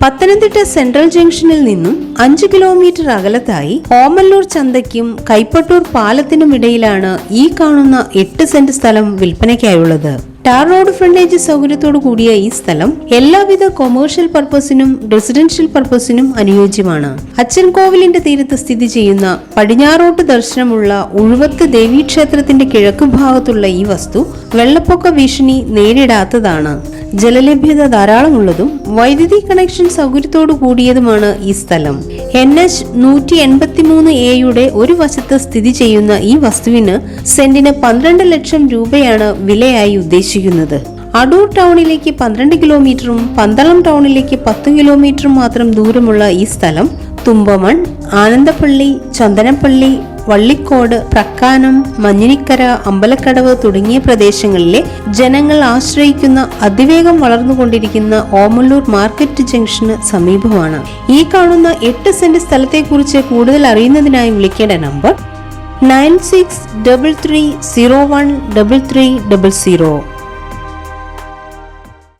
Pathanamthitta central ജംഗ്ഷനിൽ നിന്നും 5 kilometre അകലത്തായി Omallur ചന്തയ്ക്കും Kaipattoor പാലത്തിനും ഇടയിലാണ് ഈ കാണുന്ന 8 സെന്റ് സ്ഥലം വിൽപ്പനയ്ക്കായുള്ളത്. ടാർ റോഡ് ഫ്രണ്ടേജ് സൗകര്യത്തോടു കൂടിയ ഈ സ്ഥലം എല്ലാവിധ കൊമേഴ്ഷ്യൽ പർപ്പസിനും റെസിഡൻഷ്യൽ പർപ്പസിനും അനുയോജ്യമാണ്. അച്ചൻകോവിലിന്റെ തീരത്ത് സ്ഥിതി ചെയ്യുന്ന പടിഞ്ഞാറോട്ട് ദർശനമുള്ള ഉഴുവത്ത് ദേവീക്ഷേത്രത്തിന്റെ കിഴക്കു ഭാഗത്തുള്ള ഈ വസ്തു വെള്ളപ്പൊക്ക ഭീഷണി നേരിടാത്തതാണ്. ജലലഭ്യത ധാരാളമുള്ളതും വൈദ്യുതി കണക്ഷൻ സൗകര്യത്തോടു കൂടിയതുമാണ് ഈ സ്ഥലം. NH 183A ഒരു വശത്ത് സ്ഥിതി ചെയ്യുന്ന ഈ വസ്തുവിന് സെന്റിന് 12 ലക്ഷം രൂപയാണ് വിലയായി ഉദ്ദേശിക്കുന്നത്. അടൂർ ടൗണിലേക്ക് 12 കിലോമീറ്ററും പന്തളം ടൗണിലേക്ക് 10 കിലോമീറ്ററും മാത്രം ദൂരമുള്ള ഈ സ്ഥലം തുമ്പമൺ, ആനന്ദപ്പള്ളി, ചന്ദനപ്പള്ളി, വള്ളിക്കോട്, പ്രക്കാനം, മഞ്ഞിനിക്കര, അമ്പലക്കടവ് തുടങ്ങിയ പ്രദേശങ്ങളിലെ ജനങ്ങൾ ആശ്രയിക്കുന്ന അതിവേഗം വളർന്നുകൊണ്ടിരിക്കുന്ന ഓമല്ലൂർ മാർക്കറ്റ് ജംഗ്ഷന് സമീപമാണ്. ഈ കാണുന്ന 8 സെന്റ് സ്ഥലത്തെക്കുറിച്ച് കൂടുതൽ അറിയുന്നതിനായി വിളിക്കേണ്ട നമ്പർ 9633013300.